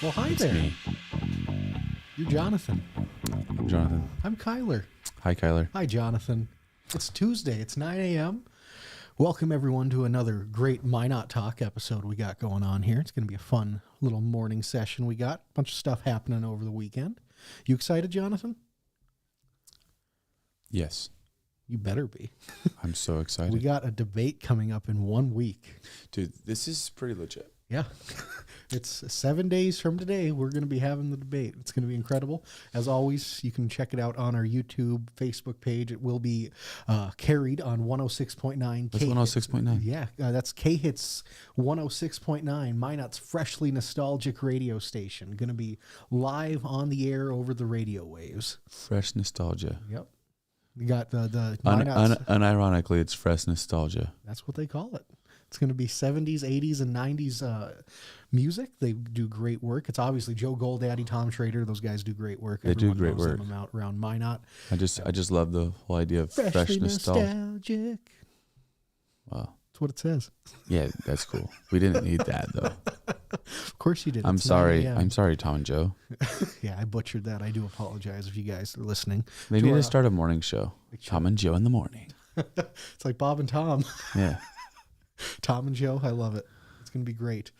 Well, hi It's there. me. You're Jonathan. I'm Jonathan. I'm Kyler. Hi, Kyler. Hi, Jonathan. It's Tuesday. It's 9 a.m. Welcome, everyone, to another great Minot Talk episode we got going on here. It's going to be a fun little morning session we got. A bunch of stuff happening over the weekend. You excited, Jonathan? Yes, You better be. I'm so excited. We got a debate coming up in 1 week. Dude, this is pretty legit. Yeah. It's 7 days from today. We're going to be having the debate. It's going to be incredible. As always, you can check it out on our YouTube, Facebook page. It will be carried on 106.9. That's 106.9. Yeah, that's K-Hits 106.9, Minot's freshly nostalgic radio station. Going to be live on the air over the radio waves. Fresh nostalgia. Yep. You got the Minot's, Unironically, it's fresh nostalgia. that's what they call it. It's going to be 70s, 80s, and 90s music. They do great work. It's obviously Joe Goldaddy, Tom Schrader. Those guys do great work. They do Everyone great knows work. them out around Minot. I just love the whole idea of fresh nostalgia. nostalgic. Wow. That's what it says. Yeah, that's cool. We didn't need that though. Of course you did. I'm It's 9 sorry. a.m. I'm sorry, Tom and Joe. Yeah, I butchered that. I do apologize if you guys are listening. They To need our- to start a morning show. Tom and Joe in the morning. It's like Bob and Tom. Yeah. Tom and Joe. I love it. It's going to be great.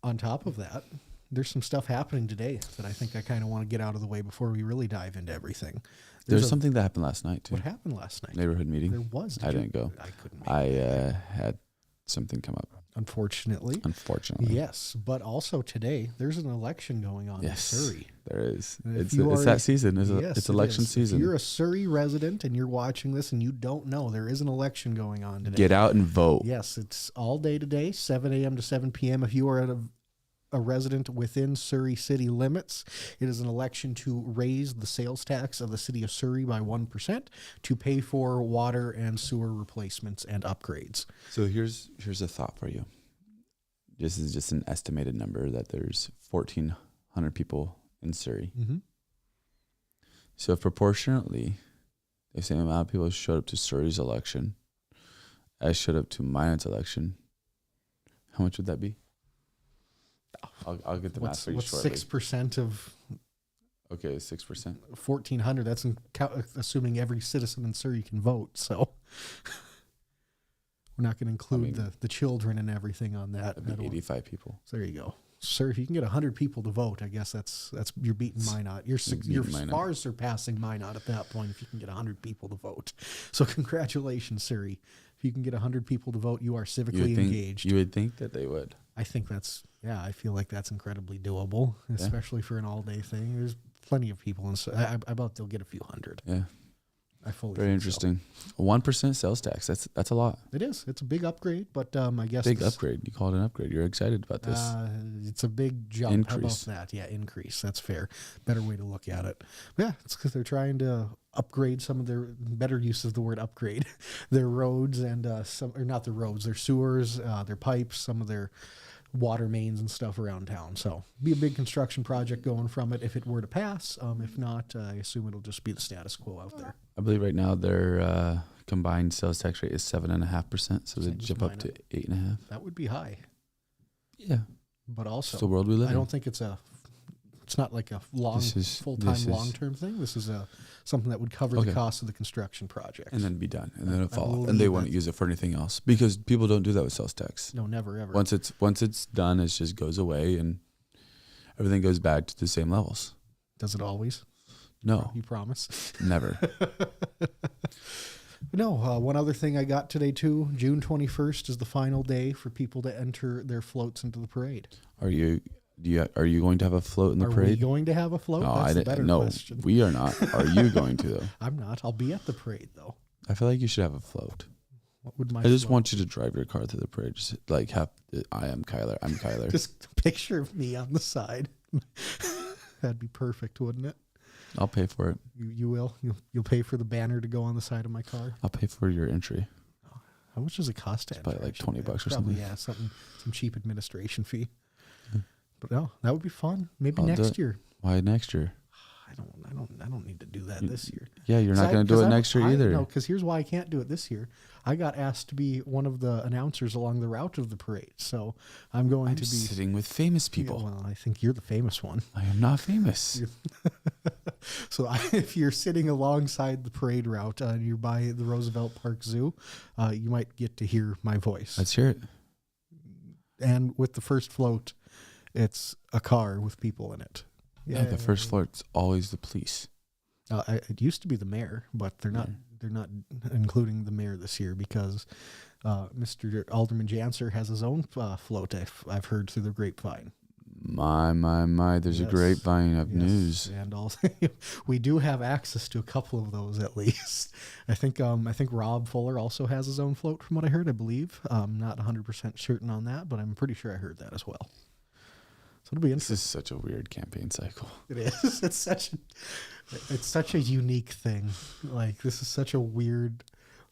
On top of that, there's some stuff happening today that I think I kind of want to get out of the way before we really dive into everything. There's something that happened last night too. What happened last night? Neighborhood meeting. There was. I didn't go. I couldn't make I it. had something come up. Unfortunately. Unfortunately. Yes, but also today there's an election going on Yes. in Surrey. There is. If It's you are that a- season. Yes, It's it election is. season. If you're a Surrey resident and you're watching this and you don't know, there is an election going on today. Get out and vote. Yes, it's all day today, 7 a.m. to 7 p.m. If you are a resident within Surrey city limits, it is an election to raise the sales tax of the city of Surrey by 1% to pay for water and sewer replacements and upgrades. So here's a thought for you. This is just an estimated number that there's 1,400 people in Surrey. Mm-hmm. So if proportionately, the same amount of people showed up to Surrey's election as showed up to Minot's election, how much would that be? I'll get the math for you What's shortly. 6% of Okay, 6%. 1,400? That's assuming every citizen in Surrey can vote. So we're not going to include the children and everything on that. That'd be 85 people. So there you go. Sir, if you can get 100 people to vote, I guess that's you're beating Minot. You're beating Minot. far surpassing Minot at that point if you can get 100 people to vote. So congratulations, Surrey. If you can get 100 people to vote, you are civically engaged. You would think that they would. I think I feel like that's incredibly doable, especially for an all-day thing. There's plenty of people, and I bet they'll get a few hundred. Yeah. I fully Very think interesting. 1% sales tax. That's a lot. So. It is. It's a big upgrade, but I guess Big upgrade. You call it an upgrade. You're excited about this. It's a big jump. Increase. How about that? Yeah, increase. That's fair. Better way to look at it. But yeah, it's because they're trying to upgrade some of their better use of the word upgrade, their roads and not the roads, their sewers, their pipes, some of their water mains and stuff around town. So be a big construction project going from it if it were to pass. If not, I assume it'll just be the status quo out there. I believe right now their combined sales tax rate is 7.5%, so they jump up to 8.5%. That would be high. Yeah, But also, it's the world we live I in. don't think it's not like a full-time, long-term thing. This is something that would cover the cost of the construction project. And then be done, and then it'll fall off, and they believe won't use it for anything else because people don't do that with sales tax. No, never, ever. Once it's done, it just goes away, and everything goes back to the same levels. Does it always? No, You promise? never. No, one other thing I got today too, June 21st is the final day for people to enter their floats into the parade. Are you going to have a float in the Are we parade? going to have a float? No, That's I the didn't. better No, question. we are not. Are you going to though? I'm not. I'll be at the parade though. I feel like you should have a float. What would my I just float- want you to drive your car through the parade. Just like I am Kyler. I'm Kyler. just a picture of me on the side. That'd be perfect, wouldn't it? I'll pay for it. You will? You'll pay for the banner to go on the side of my car? I'll pay for your entry. How much does it cost to enter? probably like actually? $20 or Probably, something. Yeah, some cheap administration fee. But no, that would be fun. Maybe I'll do next it. year. Why next year? I don't need to do that this year. Yeah, you're not going to do it next year either. No, because here's why I can't do it this year. I got asked to be one of the announcers along the route of the parade, so I'm going to be sitting with famous people. Yeah, well, I think you're the famous one. I am not famous. So if you're sitting alongside the parade route and you're by the Roosevelt Park Zoo, you might get to hear my voice. Let's hear it. And with the first float, it's a car with people in it. Yeah, the first float's always the police. It used to be the mayor, but they're not. They're not including the mayor this year because Mr. Alderman Janser has his own float. I've heard through the grapevine. My! There's a grapevine of news, and also we do have access to a couple of those at least. I think Rob Fuller also has his own float, from what I heard. I believe. I'm not 100% certain on that, but I'm pretty sure I heard that as well. So it'll be interesting. This is such a weird campaign cycle. It is. It's such a unique thing. Like, this is such a weird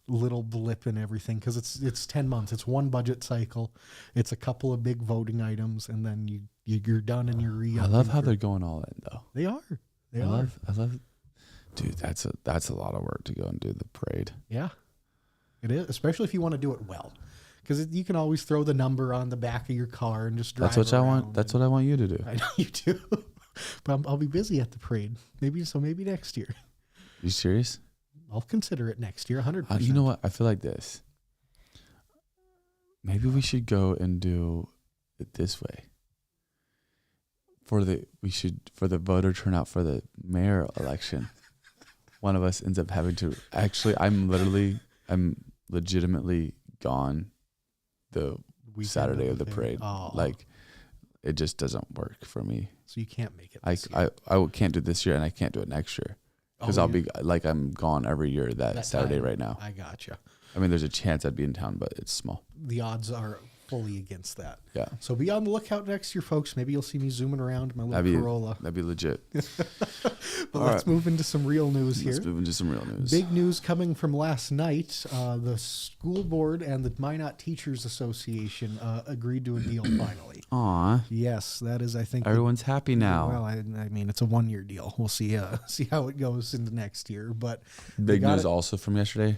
little blip in everything because it's 10 months. It's one budget cycle. It's a couple of big voting items, and then you're done and you're re. I love how they're going all in though. They are. I love. Dude, that's a lot of work to go and do the parade. Yeah, it is, especially if you want to do it well. Because you can always throw the number on the back of your car and just drive. That's what I want. That's what I want you to do. I know you do, but I'll be busy at the parade. Maybe next year. You serious? I'll consider it next year, 100%. You know what? I feel like this. Maybe we should go and do it this way. For the voter turnout for the mayor election, one of us ends up having to. Actually, I'm legitimately gone the Saturday of the parade. Oh. Like, it just doesn't work for me. So you can't make it. I can't do it this year, and I can't do it next year because I'll be like, I'm gone every year that Saturday time, right now. I gotcha. I mean, there's a chance I'd be in town, but it's small. The odds are fully against that. Yeah. So be on the lookout next year, folks. Maybe you'll see me zooming around my little Corolla. That'd be legit. But let's move into some real news here. Let's move into some real news. Big news coming from last night. The school board and the Minot Teachers Association agreed to a deal finally. Aw. Yes, that is, I think. Everyone's happy now. Well, I mean, it's a 1-year deal. We'll see how it goes into next year. But big news also from yesterday.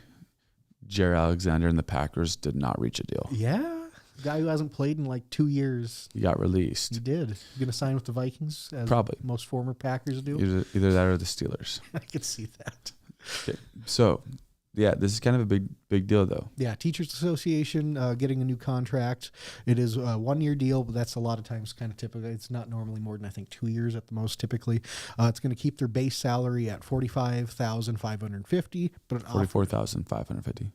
Jared Alexander and the Packers did not reach a deal. Yeah. Guy who hasn't played in like 2 years. He got released. He did. You going to sign with the Vikings? As probably. Most former Packers do? Either that or the Steelers. I could see that. Okay. So, yeah, this is kind of a big deal, though. Yeah, Teachers Association getting a new contract. It is a 1-year deal, but that's a lot of times kind of typical. It's not normally more than, I think, 2 years at the most typically. It's going to keep their base salary at $45,550. But $44,550.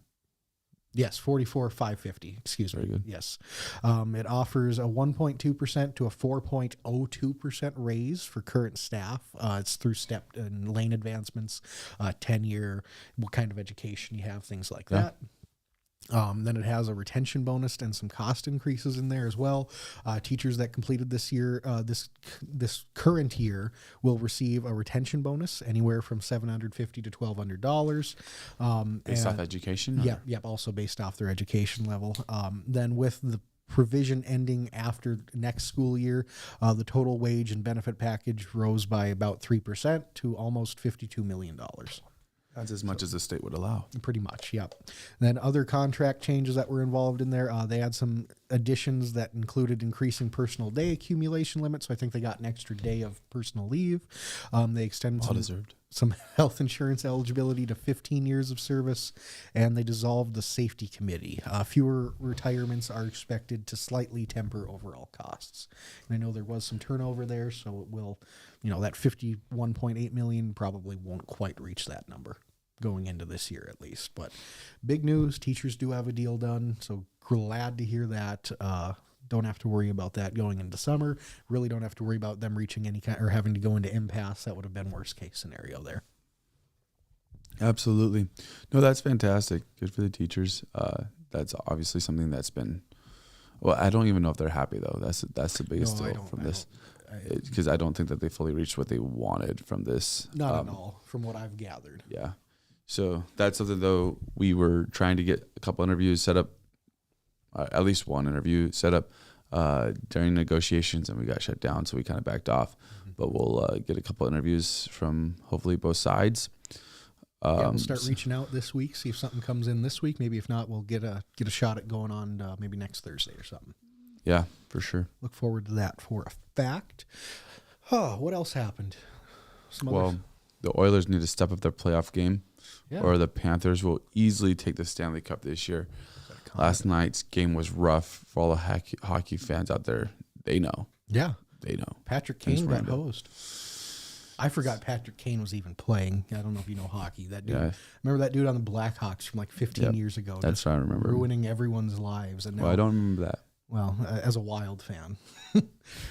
Yes, $44,550. Excuse me. Very good. Yes, it offers a 1.2% to a 4.02% raise for current staff. It's through step and lane advancements, tenure, what kind of education you have, things like that. Then it has a retention bonus and some cost increases in there as well. Teachers that completed this year, this current year, will receive a retention bonus anywhere from $750 to $1,200. Based off education? Yep. Also based off their education level. Then with the provision ending after next school year, the total wage and benefit package rose by about 3% to almost $52 million. That's as much as the state would allow. Pretty much, yep. Then other contract changes that were involved in there, they had some additions that included increasing personal day accumulation limits. So I think they got an extra day of personal leave. They extended some health insurance eligibility to 15 years of service, and they dissolved the safety committee. Fewer retirements are expected to slightly temper overall costs. And I know there was some turnover there, so it will, that $51.8 million probably won't quite reach that number going into this year at least. But big news, teachers do have a deal done, so glad to hear that. Don't have to worry about that going into summer. Really don't have to worry about them reaching any kind or having to go into impasse. That would have been worst case scenario there. Absolutely. No, that's fantastic. Good for the teachers. That's obviously something that's been, well, I don't even know if they're happy though. That's the biggest deal from this. Because I don't think that they fully reached what they wanted from this. Not at all, from what I've gathered. Yeah. So that's something, though, we were trying to get a couple interviews set up, at least one interview set up during negotiations, and we got shut down, so we kind of backed off. Mm-hmm. But we'll get a couple interviews from hopefully both sides. We'll start reaching out this week, see if something comes in this week. Maybe if not, we'll get a shot at going on maybe next Thursday or something. Yeah, for sure. Look forward to that for a fact. Oh, what else happened? The Oilers need to step up their playoff game, or the Panthers will easily take the Stanley Cup this year. Last night's game was rough for all the hockey fans out there. They know. Yeah. They know. Patrick Kane got hosed. I forgot Patrick Kane was even playing. I don't know if you know hockey. That dude. Yeah. Remember that dude on the Blackhawks from like 15 years ago? That's what I remember. Ruining everyone's lives. And now, I don't remember that. Well, as a Wild fan.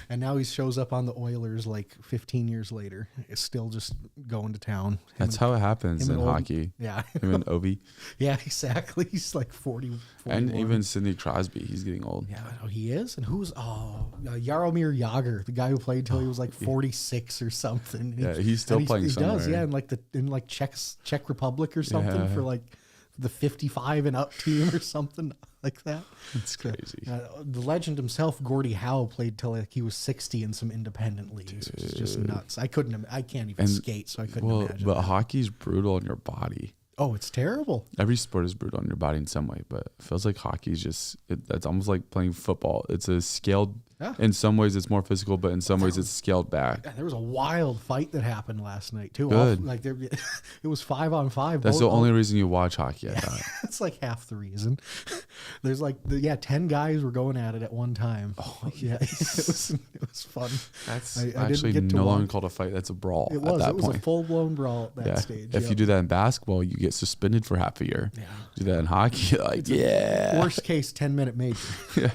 And now he shows up on the Oilers like 15 years later. It's still just going to town. That's how it happens in hockey. Yeah. Him and Ovi. Yeah, exactly. He's like 40. And even Sidney Crosby. He's getting old. Yeah, he is. And who's Jaromir Jagr, the guy who played till he was like 46 or something. Yeah, he's still playing somewhere. He does, yeah, in Czech Republic or something for like the 55 and up team or something like that. It's crazy. The legend himself, Gordie Howe, played till like he was 60 in some independent leagues. It's just nuts. I can't even skate, so I couldn't imagine. But hockey's brutal on your body. Oh, it's terrible. Every sport is brutal on your body in some way, but it feels like hockey is just, it's almost like playing football. It's a scaled, in some ways it's more physical, but in some ways it's scaled back. Yeah, there was a wild fight that happened last night too. Good. It was 5-on-5. That's the only reason you watch hockey, I thought. It's like half the reason. There's 10 guys were going at it at one time. Oh, yeah. It was fun. That's actually no longer called a fight. That's a brawl at that point. It was a full-blown brawl at that stage. If you do that in basketball, you get suspended for half a year. Yeah. Do that in hockey, worst case 10-minute major. Yeah.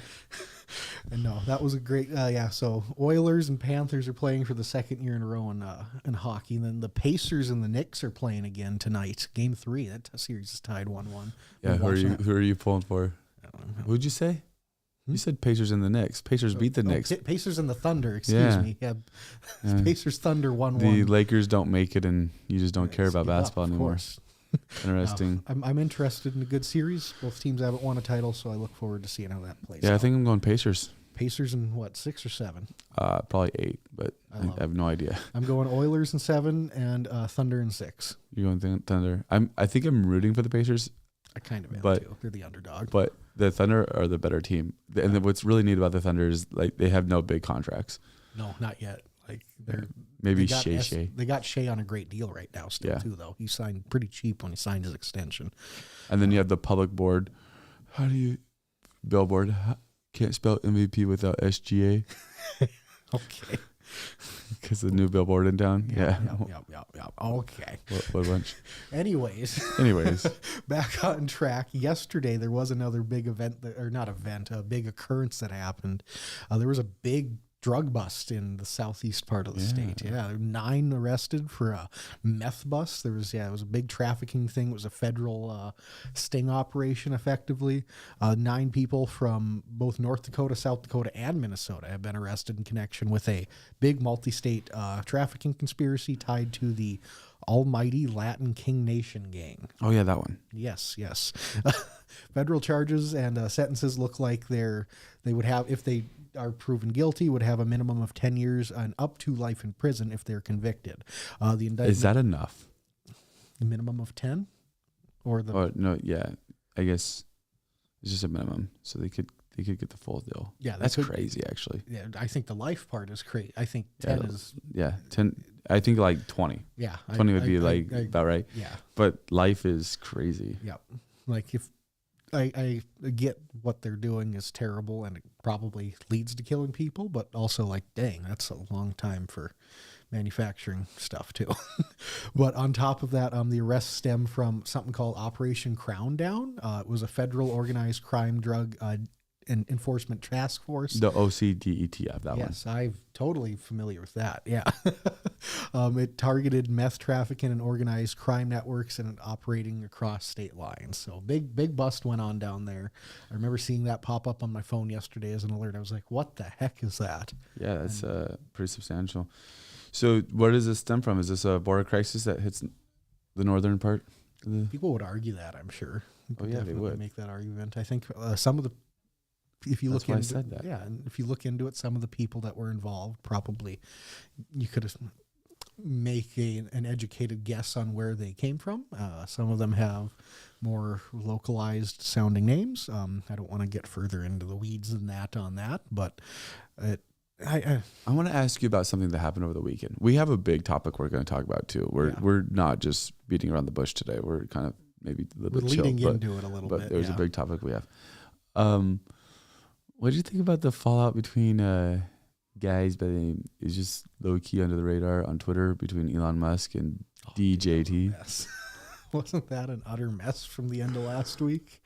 And no, that was a great. So Oilers and Panthers are playing for the second year in a row in hockey. And then the Pacers and the Knicks are playing again tonight. Game 3. That series is tied 1-1. Yeah. Who are you pulling for? Who'd you say? You said Pacers and the Knicks. Pacers beat the Knicks. Pacers and the Thunder. Excuse me. Yeah. Pacers Thunder 1-1. The Lakers don't make it, and you just don't care about basketball anymore. Interesting. I'm interested in a good series. Both teams haven't won a title, so I look forward to seeing how that plays. Yeah, I think I'm going Pacers. Pacers in what, 6 or 7? Probably 8, but I have no idea. I'm going Oilers in 7 and Thunder in 6. You're going Thunder. I think I'm rooting for the Pacers. I kind of am too. They're the underdog. But the Thunder are the better team. And what's really neat about the Thunder is like they have no big contracts. No, not yet. Like maybe Shea. They got Shea on a great deal right now still too, though. He signed pretty cheap when he signed his extension. And then you have the public board. How do you billboard? Can't spell MVP without SGA. Okay. Because the new billboard in town. Yeah. Okay. What bunch? Anyways, back on track. Yesterday there was another big a big occurrence that happened. There was a big drug bust in the southeast part of the state. Yeah, there were 9 arrested for a meth bust. It was a big trafficking thing. It was a federal sting operation, effectively. 9 people from both North Dakota, South Dakota, and Minnesota have been arrested in connection with a big multi-state trafficking conspiracy tied to the Almighty Latin King Nation gang. Oh yeah, that one. Yes. Federal charges and sentences look like they would have, if they are proven guilty, would have a minimum of 10 years and up to life in prison if they're convicted. The indictment, is that enough? The minimum of 10, or the? Oh no, yeah. I guess it's just a minimum, so they could get the full deal. Yeah, that's crazy. Actually, yeah, I think the life part is crazy. I think 10 is. Yeah, 10. I think like 20. Yeah, 20 would be about right. Yeah, but life is crazy. Yeah, like if. I get what they're doing is terrible and it probably leads to killing people, but also like, dang, that's a long time for manufacturing stuff too. But on top of that, the arrests stem from something called Operation Crown Down. It was a federal organized crime drug and enforcement task force. The OCDETF, that one. Yes, I'm totally familiar with that. Yeah. It targeted meth trafficking and organized crime networks and operating across state lines. So big bust went on down there. I remember seeing that pop up on my phone yesterday as an alert. I was like, what the heck is that? Yeah, that's pretty substantial. So where does this stem from? Is this a border crisis that hits the northern part? People would argue that, I'm sure. They would make that argument. I think some of the, if you look into it, and if you look into it, some of the people that were involved probably, you could have, make an educated guess on where they came from. Some of them have more localized sounding names. I don't want to get further into the weeds than that on that, but I want to ask you about something that happened over the weekend. We have a big topic we're going to talk about too. We're not just beating around the bush today. We're kind of maybe a little bit leading chill, into it a little bit. But there's a big topic we have. What did you think about the fallout between guys by the name is just low key under the radar on Twitter between Elon Musk and DJT? Yes. Wasn't that an utter mess from the end of last week?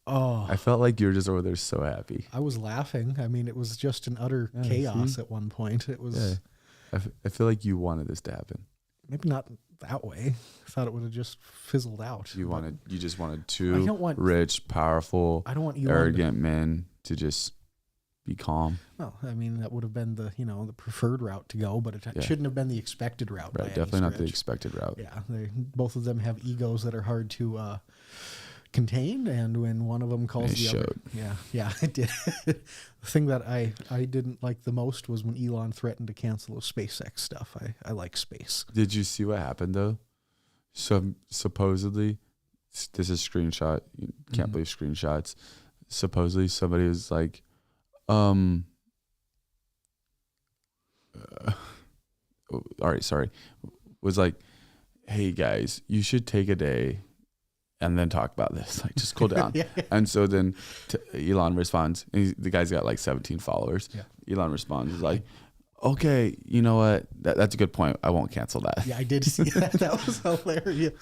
Oh, I felt like you were just over there so happy. I was laughing. I mean, it was just an utter chaos at one point. It was. Yeah. I feel like you wanted this to happen. Maybe not that way. I thought it would have just fizzled out. You just wanted two rich, powerful, I don't want Elon arrogant men to just be calm. Well, I mean, that would have been the preferred route to go, but it shouldn't have been the expected route. Right, definitely not the expected route. Yeah, both of them have egos that are hard to contain, and when one of them calls the other, it did. The thing that I didn't like the most was when Elon threatened to cancel the SpaceX stuff. I like space. Did you see what happened though? So supposedly, this is screenshot. You can't believe screenshots. Supposedly somebody was like, all right, sorry, was like, hey guys, you should take a day and then talk about this. Like, just cool down. And so then Elon responds, and the guy's got like 17 followers. Yeah. Elon responds, is like, okay, you know what? That's a good point. I won't cancel that. Yeah, I did see that. That was hilarious.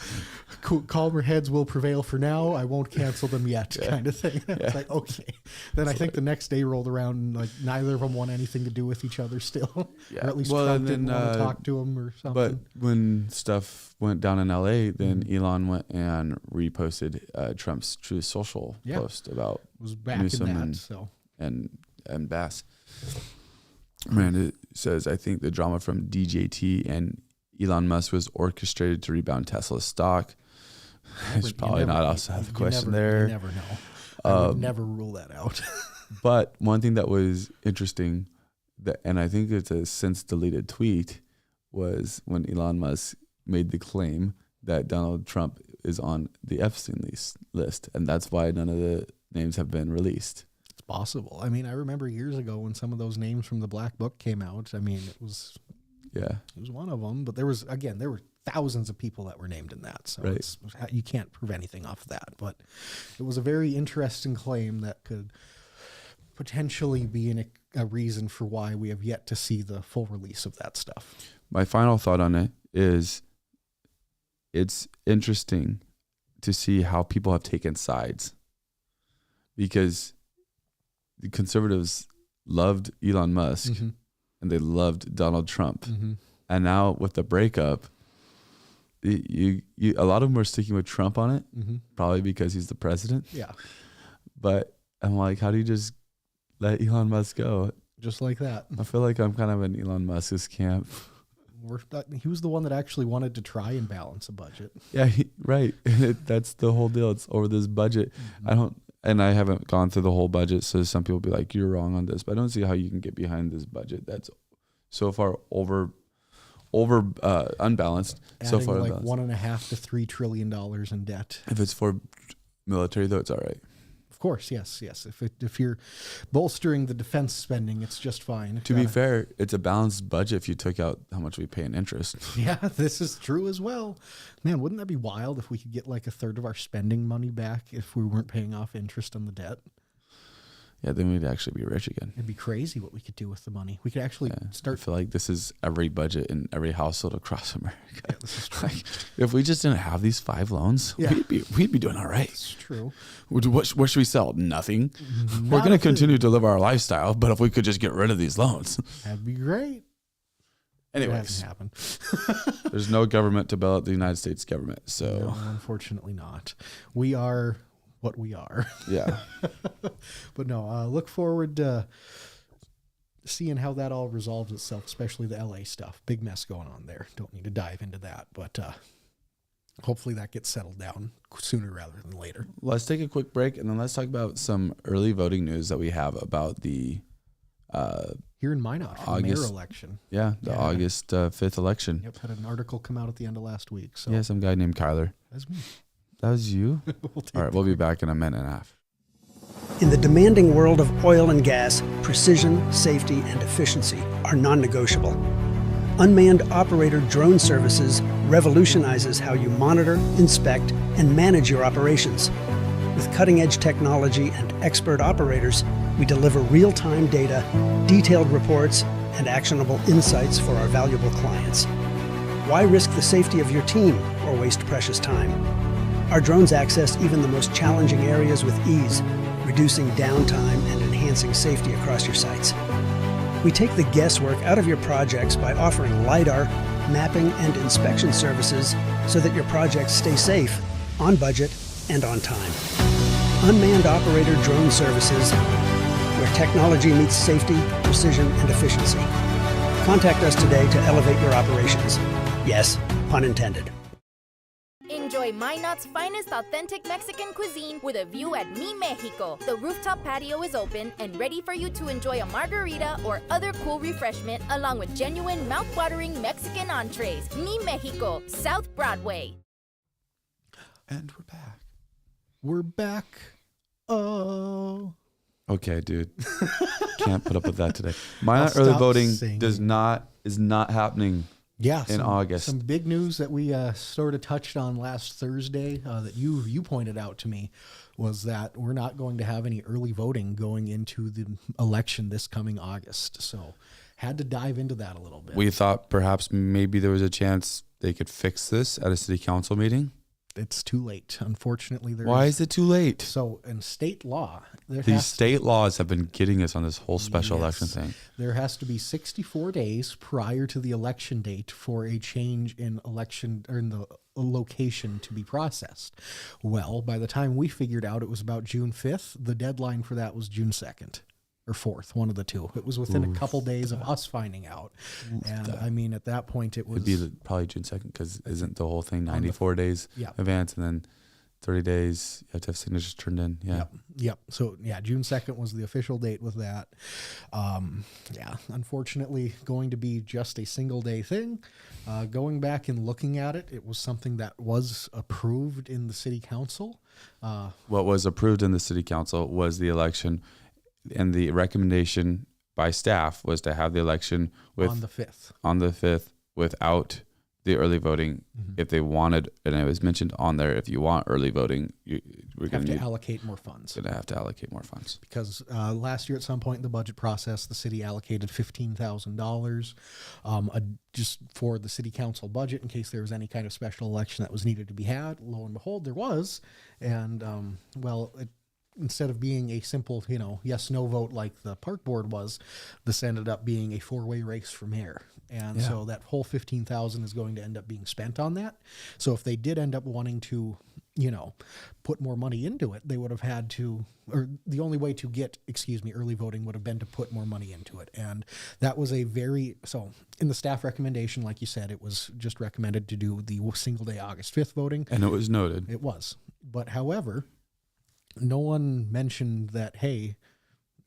Calmer heads will prevail for now. I won't cancel them yet, kind of thing. It's like, okay. Then I think the next day rolled around and like neither of them want anything to do with each other still. Yeah. Or at least Trump didn't want to talk to him or something. But when stuff went down in LA, then Elon went and reposted Trump's Truth Social post about was back Newsom in that, and Bass. Miranda says, I think the drama from DJT and Elon Musk was orchestrated to rebound Tesla's stock. It's probably not also have the question there. You never know. I would never rule that out. But one thing that was interesting, and I think it's a since deleted tweet, was when Elon Musk made the claim that Donald Trump is on the Epstein list, and that's why none of the names have been released. Possible. I mean, I remember years ago when some of those names from the Black Book came out. I mean, it was one of them, but there were thousands of people that were named in that. So you can't prove anything off of that, but it was a very interesting claim that could potentially be a reason for why we have yet to see the full release of that stuff. My final thought on it is it's interesting to see how people have taken sides, because the conservatives loved Elon Musk and they loved Donald Trump. And now with the breakup, a lot of them are sticking with Trump on it, probably because he's the president. Yeah. But I'm like, how do you just let Elon Musk go? Just like that. I feel like I'm kind of in Elon Musk's camp. He was the one that actually wanted to try and balance a budget. Yeah, right. That's the whole deal. It's over this budget. And I haven't gone through the whole budget, so some people be like, you're wrong on this. But I don't see how you can get behind this budget that's so far over unbalanced. Adding so far like unbalanced. $1.5 to $3 trillion in debt. If it's for military, though, it's all right. Of course, yes. If you're bolstering the defense spending, it's just fine. To be fair, it's a balanced budget if you took out how much we pay in interest. Yeah, this is true as well. Man, wouldn't that be wild if we could get like a third of our spending money back if we weren't paying off interest on the debt? Yeah, then we'd actually be rich again. It'd be crazy what we could do with the money. We could actually start. I feel like this is every budget in every household across America. Yeah, this is true. Like, if we just didn't have these 5 loans, we'd be doing all right. It's true. What should we sell? Nothing. We're going to continue to live our lifestyle, but if we could just get rid of these loans, that'd be great. Anyways, that hasn't happened. There's no government to bail out the United States government. So no, unfortunately not. We are what we are. Yeah. But no, look forward to seeing how that all resolves itself, especially the LA stuff. Big mess going on there. Don't need to dive into that, but hopefully that gets settled down sooner rather than later. Let's take a quick break, and then let's talk about some early voting news that we have about the here in Minot for the mayor election. Yeah, the August 5th election. Yep, had an article come out at the end of last week. So Yeah, some guy named Kyler. That's me. That was you? All right, we'll be back in a minute and a half. In the demanding world of oil and gas, precision, safety, and efficiency are non-negotiable. Unmanned operator drone services revolutionizes how you monitor, inspect, and manage your operations. With cutting-edge technology and expert operators, we deliver real-time data, detailed reports, and actionable insights for our valuable clients. Why risk the safety of your team or waste precious time? Our drones access even the most challenging areas with ease, reducing downtime and enhancing safety across your sites. We take the guesswork out of your projects by offering LiDAR, mapping, and inspection services so that your projects stay safe, on budget, and on time. Unmanned operator drone services, where technology meets safety, precision, and efficiency. Contact us today to elevate your operations. Yes, pun intended. Enjoy Minot's finest authentic Mexican cuisine with a view at Mi Mexico. The rooftop patio is open and ready for you to enjoy a margarita or other cool refreshment along with genuine mouth-watering Mexican entrees. Mi Mexico, South Broadway. And we're back. We're back. Oh. Okay, dude. Can't put up with that today. Minot I'll early stop voting singing. is not happening. Yeah, in August. Some big news that we sort of touched on last Thursday that you pointed out to me was that we're not going to have any early voting going into the election this coming August. So had to dive into that a little bit. We thought perhaps maybe there was a chance they could fix this at a city council meeting. It's too late. Unfortunately, Why is it too late? So in state law, These state laws have been getting us on this whole special election thing. There has to be 64 days prior to the election date for a change in election or in the location to be processed. Well, by the time we figured out it was about June 5th, the deadline for that was June 2nd. Or 4th, one of the two. It was within a couple days of us finding out. And I mean, at that point, it was... It'd be probably June 2nd because isn't the whole thing 94 days advance and then 30 days you have to have signatures turned in? Yeah. Yep. So, yeah, June 2nd was the official date with that. Unfortunately, going to be just a single day thing. Going back and looking at it, it was something that was approved in the city council. What was approved in the city council was the election. And the recommendation by staff was to have the election on the 5th. On the 5th without the early voting. If they wanted, and it was mentioned on there, if you want early voting, we're going to allocate more funds. Going to have to allocate more funds. Because last year at some point in the budget process, the city allocated $15,000 just for the city council budget in case there was any kind of special election that was needed to be had. Lo and behold, there was. And, instead of being a simple, yes/no vote like the park board was, this ended up being a 4-way race for mayor. And so that whole $15,000 is going to end up being spent on that. So if they did end up wanting to, put more money into it, they would have had to, or the only way to get, early voting would have been to put more money into it. And that was so in the staff recommendation, like you said, it was just recommended to do the single day August 5th voting. And it was noted. It was. But however, no one mentioned that, hey,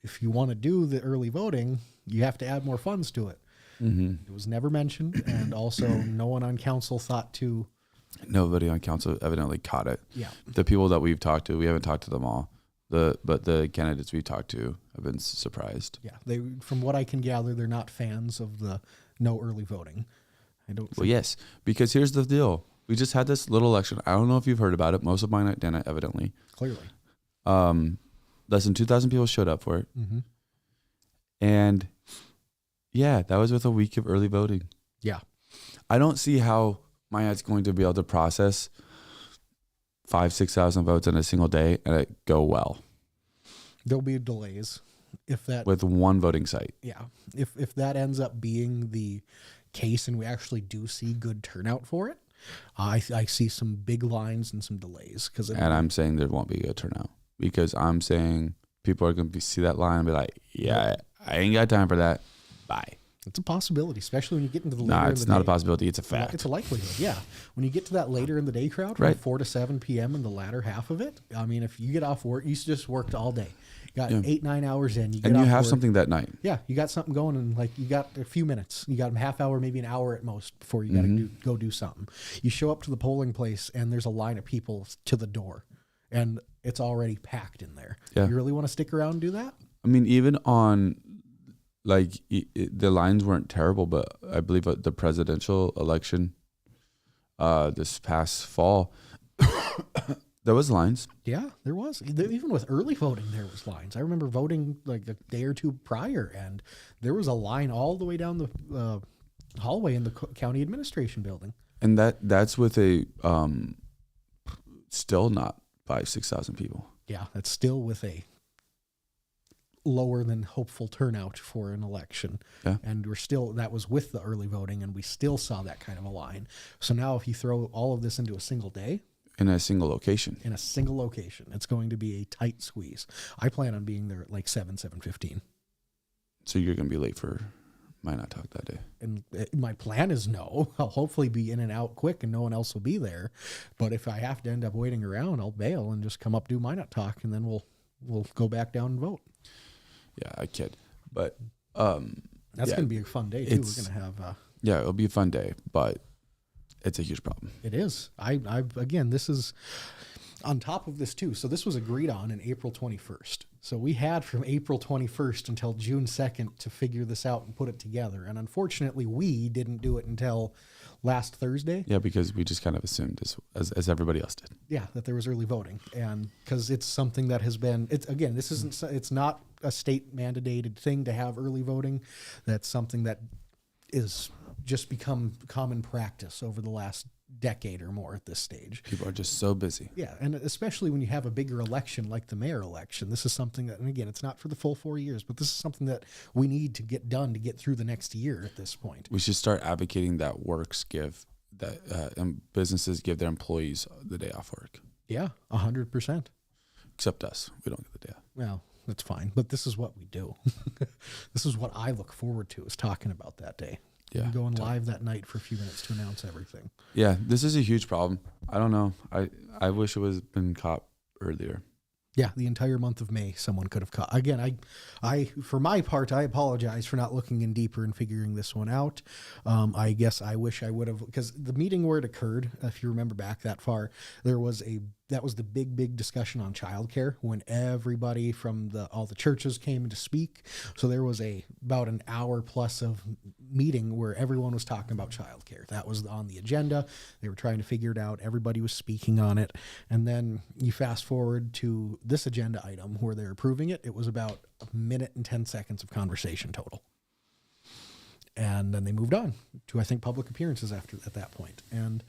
if you want to do the early voting, you have to add more funds to it. It was never mentioned. And also no one on council thought to. Nobody on council evidently caught it. Yeah. The people that we've talked to, we haven't talked to them all. But the candidates we talked to have been surprised. Yeah. From what I can gather, they're not fans of the no early voting. Well, yes, because here's the deal. We just had this little election. I don't know if you've heard about it. Most of mine didn't, evidently. Clearly. Less than 2,000 people showed up for it. And yeah, that was with a week of early voting. Yeah. I don't see how Minot's going to be able to process 5,000-6,000 votes in a single day and it go well. There'll be delays with one voting site. Yeah. If that ends up being the case and we actually do see good turnout for it, I see some big lines and some delays. And I'm saying there won't be a turnout because I'm saying people are going to see that line and be like, yeah, I ain't got time for that. Bye. It's a possibility, especially when you get into the later Nah, in it's the not day. a possibility. It's a fact. It's a likelihood, yeah. When you get to that later in the day crowd, from Right. 4 to 7 p.m. in the latter half of it, I mean, if you get off work, you just worked all day. You got 8-9 hours in. You get And you off have work, something that night. Yeah, you got something going, and like you got a few minutes. You got a half hour, maybe an hour at most, before you got to go do something. You show up to the polling place, and there's a line of people to the door, and it's already packed in there. Yeah. You really want to stick around and do that? I mean, even on, like, the lines weren't terrible, but I believe at the presidential election this past fall, there was lines. Yeah, there was. Even with early voting, there was lines. I remember voting like a day or two prior, and there was a line all the way down the hallway in the county administration building. And that's with a still not 5,000-6,000 people. Yeah, that's still with a lower than hopeful turnout for an election. Yeah. And that was with the early voting, and we still saw that kind of a line. So now if you throw all of this into a single day, In a single location. in a single location, it's going to be a tight squeeze. I plan on being there at like 7:15. So you're going to be late for Minot Talk that day. And my plan is no. I'll hopefully be in and out quick and no one else will be there. But if I have to end up waiting around, I'll bail and just come up, do Minot Talk, and then we'll go back down and vote. Yeah, I kid. But That's going to be a fun day too. We're going to have yeah, it'll be a fun day, but it's a huge problem. It is. Again, this is on top of this too. So this was agreed on in April 21st. So we had from April 21st until June 2nd to figure this out and put it together. And unfortunately, we didn't do it until last Thursday. Yeah, because we just kind of assumed as everybody else did. Yeah, that there was early voting. And because it's something that has been, it's not a state mandated thing to have early voting. That's something that is just become common practice over the last decade or more at this stage. People are just so busy. Yeah, and especially when you have a bigger election like the mayor election, this is something that, and again, it's not for the full 4 years, but this is something that we need to get done to get through the next year at this point. We should start advocating that and businesses give their employees the day off work. Yeah, 100%. Except us. We don't get the day off. Well, that's fine, but this is what we do. This is what I look forward to, is talking about that day. Yeah, And going live that night for a few minutes to announce everything. Yeah, this is a huge problem. I don't know. I wish it was been caught earlier. Yeah, the entire month of May, someone could have caught. Again, I for my part, I apologize for not looking in deeper and figuring this one out. I guess I wish I would have, because the meeting where it occurred, if you remember back that far, that was the big discussion on childcare when everybody from all the churches came to speak. So there was about an hour plus of meeting where everyone was talking about childcare. That was on the agenda. They were trying to figure it out. Everybody was speaking on it. And then you fast forward to this agenda item where they're approving it. It was about 1 minute and 10 seconds of conversation total. And then they moved on to, I think, public appearances at that point. And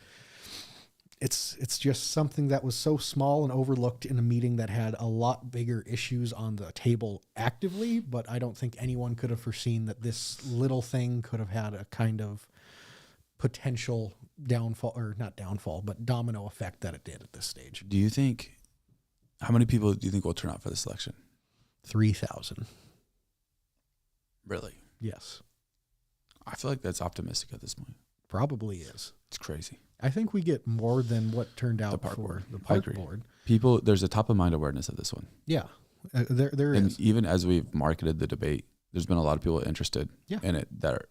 it's just something that was so small and overlooked in a meeting that had a lot bigger issues on the table actively, but I don't think anyone could have foreseen that this little thing could have had a kind of potential downfall, or not downfall, but domino effect that it did at this stage. How many people do you think will turn out for this election? 3,000. Really? Yes. I feel like that's optimistic at this point. Probably is. It's crazy. I think we get more than what turned out park for board. the I park agree. board. People, there's a top of mind awareness of this one. Yeah, there And is. even as we've marketed the debate, there's been a lot of people interested Yeah. in it that are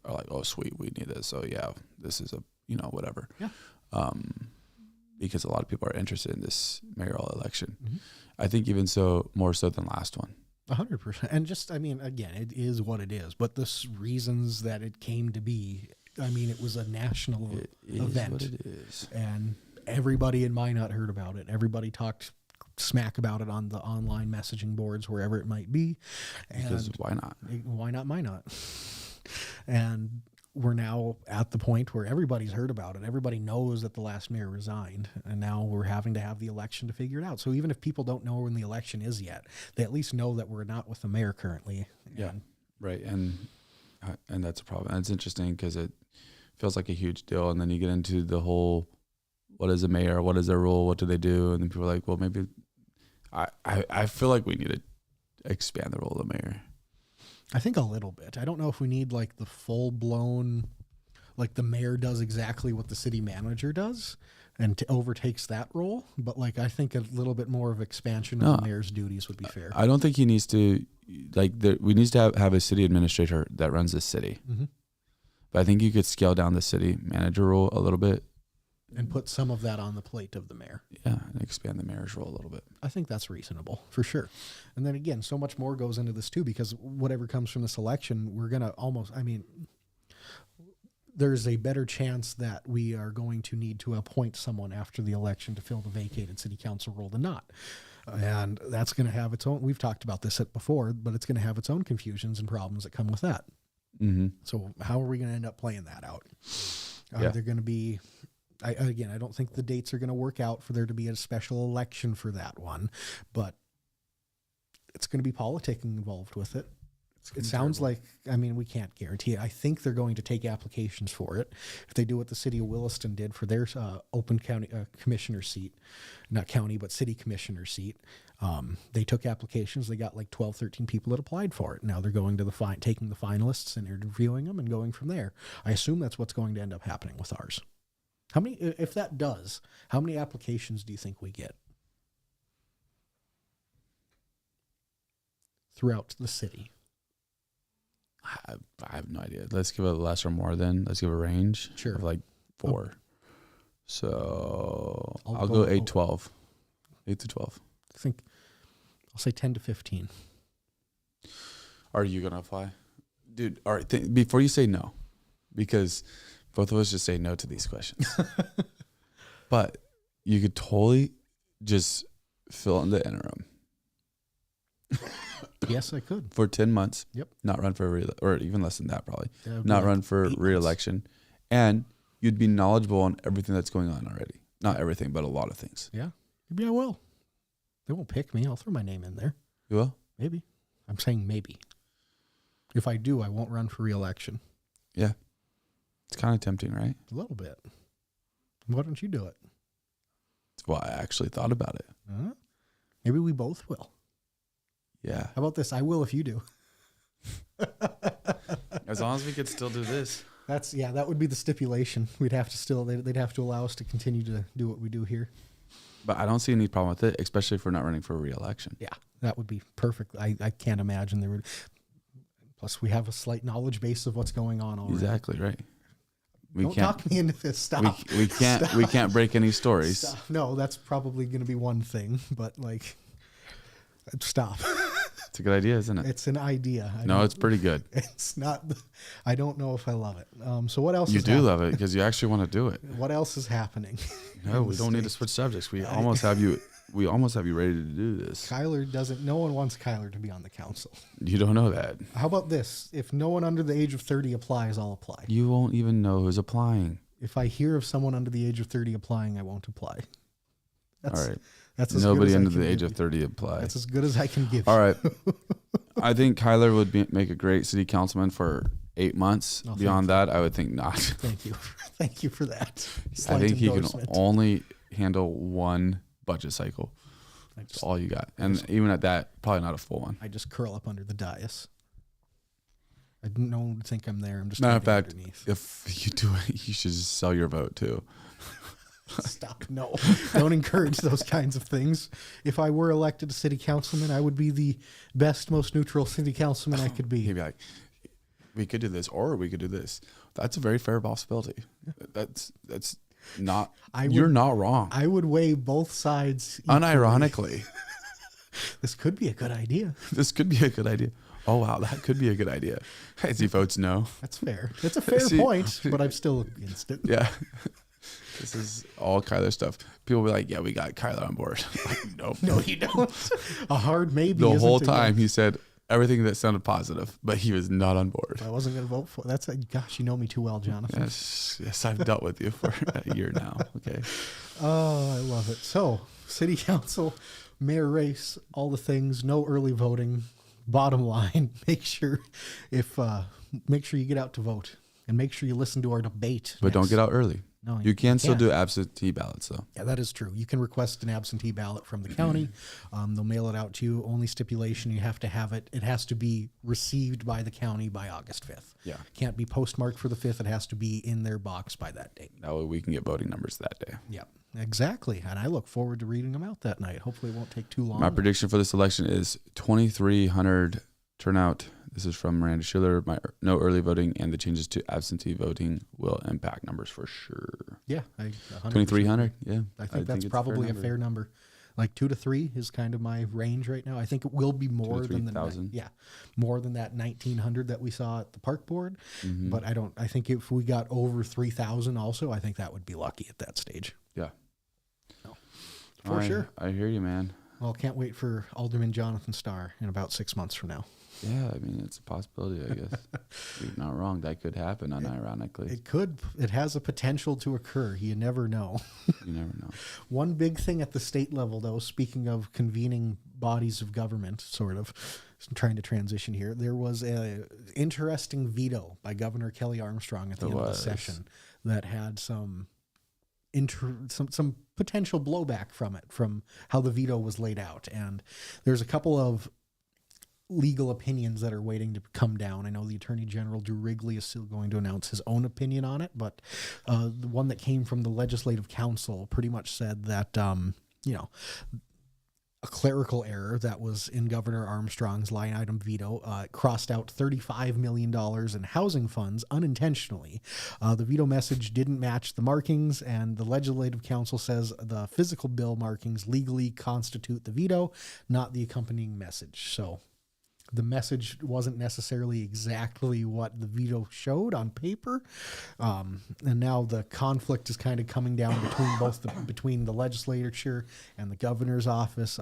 like, oh, sweet, we need this. So yeah, this is whatever. Yeah. Because a lot of people are interested in this mayoral election. Mhm. I think even so, more so than last one. 100%. And just, I mean, again, it is what it is, but the reasons that it came to be, I mean, it was a national It is event. what it is. And everybody in Minot heard about it. Everybody talked smack about it on the online messaging boards, wherever it might be. Because And why not? why not Minot? And we're now at the point where everybody's heard about it. Everybody knows that the last mayor resigned, and now we're having to have the election to figure it out. So even if people don't know when the election is yet, they at least know that we're not with the mayor currently. Yeah. And Right. And that's a problem. And it's interesting because it feels like a huge deal. And then you get into the whole, what is a mayor? What is their role? What do they do? And then people are like, well, maybe I feel like we need to expand the role of the mayor. I think a little bit. I don't know if we need like the full blown, like the mayor does exactly what the city manager does and overtakes that role. But like, I think a little bit more of expansion of the mayor's duties would be fair. I don't think he needs to, we need to have a city administrator that runs the city. Mm-hmm. But I think you could scale down the city manager role a little bit. And put some of that on the plate of the mayor. Yeah, and expand the mayor's role a little bit. I think that's reasonable, for sure. And then again, so much more goes into this too, because whatever comes from this election, we're going to there's a better chance that we are going to need to appoint someone after the election to fill the vacated city council role than not. And that's going to have its own, we've talked about this before, but it's going to have its own confusions and problems that come with that. Mm-hmm. So how are we going to end up playing that out? Are there going to be... I don't think the dates are going to work out for there to be a special election for that one, but it's going to be politicking involved with it. It sounds like, we can't guarantee it. I think they're going to take applications for it. If they do what the city of Williston did for their open county commissioner seat, not county, but city commissioner seat, they took applications. They got like 12, 13 people that applied for it. Now they're going to taking the finalists and interviewing them and going from there. I assume that's what's going to end up happening with ours. How many, if that does, how many applications do you think we get throughout the city? I have no idea. Let's give a less or more then. Let's give a range of like 4. So I'll go 8 to 12. 8 to 12. I think I'll say 10 to 15. Are you going to apply? Dude, all right. Before you say no, because both of us just say no to these questions. But you could totally just fill in the interim. Yes, I could. For 10 months. Yep. Not run for or even less than that probably. like Not run for 8 re-election. months. And you'd be knowledgeable on everything that's going on already. Not everything, but a lot of things. Yeah. Maybe I will. They won't pick me. I'll throw my name in there. You will? Maybe. I'm saying maybe. If I do, I won't run for re-election. Yeah. It's kind of tempting, right? A little bit. Why don't you do it? Well, I actually thought about it. Maybe we both will. Yeah. How about this? I will if you do. As long as we could still do this. That would be the stipulation. They'd have to allow us to continue to do what we do here. But I don't see any problem with it, especially if we're not running for re-election. Yeah, that would be perfect. I can't imagine there would. Plus, we have a slight knowledge base of what's going on already. Exactly right. Don't talk me into this. Stop. We can't. Stop. We can't break any stories. Stop. No, that's probably going to be one thing. But like, stop. It's a good idea, isn't it? It's an idea. It's pretty good. It's not. I don't know if I love it. So what else? You do love it because you actually want to do it. What else is happening? No, we don't need to switch subjects. We almost have you. We almost have you ready to do this. Kyler doesn't. No one wants Kyler to be on the council. You don't know that. How about this? If no one under the age of 30 applies, I'll apply. You won't even know who's applying. If I hear of someone under the age of 30 applying, I won't apply. All right. That's as nobody good as under I can the age give of 30 apply. That's as good as I can give. All right. I think Kyler would make a great city councilman for 8 months. Beyond that, I would think not. Thank you. Thank you for that. I think he can only handle one budget cycle. That's all you got. And even at that, probably not a full one. I just curl up under the dais. No one would think I'm there. I'm just matter of fact, underneath. If you do it, you should just sell your vote too. Stop. No, don't encourage those kinds of things. If I were elected a city councilman, I would be the best, most neutral city councilman I could be. He'd be like, we could do this or we could do this. That's a very fair possibility. That's not, you're not wrong. I would weigh both sides equally. Unironically. This could be a good idea. This could be a good idea. Oh, wow, that could be a good idea. As he votes no. That's fair. It's a fair point, but I'm still against it. Yeah. This is all Kyler stuff. People will be like, yeah, we got Kyler on board. Like, nope. No, you don't. A hard maybe. The whole time he said everything that sounded positive, but he was not on board. I wasn't going to vote for it. That's gosh, you know me too well, Jonathan. Yes, I've dealt with you for a year now. Okay. Oh, I love it. So, city council, mayor race, all the things, no early voting. Bottom line, make sure you get out to vote and make sure you listen to our debate. But don't get out early. No, You can still can't. do absentee ballots, though. Yeah, that is true. You can request an absentee ballot from the county. They'll mail it out to you. Only stipulation, you have to have it. It has to be received by the county by August 5th. Yeah. Can't be postmarked for the 5th. It has to be in their box by that date. That way we can get voting numbers that day. Yeah, exactly. And I look forward to reading them out that night. Hopefully it won't take too long. My prediction for this election is 2,300 turnout. This is from Miranda Schiller. No early voting and the changes to absentee voting will impact numbers for sure. Yeah. 2,300? Yeah. I think that's it's probably a fair number. Like 2 to 3 is kind of my range right now. I think it will be more than the 3,000. more than that 1,900 that we saw at the park board. Mm-hmm. But I think if we got over 3,000 also, I think that would be lucky at that stage. Yeah. For sure. I hear you, man. Well, can't wait for Alderman Jonathan Starr in about 6 months from now. Yeah, I mean, it's a possibility, I guess. You're not wrong. That could happen, unironically. It could. It has a potential to occur. You never know. You never know. One big thing at the state level, though, speaking of convening bodies of government, sort of trying to transition here, there was a interesting veto by Governor Kelly Armstrong at the end of the session that had some potential blowback from it, from how the veto was laid out. And there's a couple of legal opinions that are waiting to come down. I know the Attorney General Drew Wrigley is still going to announce his own opinion on it, but the one that came from the Legislative Council pretty much said that, a clerical error that was in Governor Armstrong's line item veto crossed out $35 million in housing funds unintentionally. The veto message didn't match the markings, and the Legislative Council says the physical bill markings legally constitute the veto, not the accompanying message. So the message wasn't necessarily exactly what the veto showed on paper, and now the conflict is kind of coming down between the legislature and the governor's office.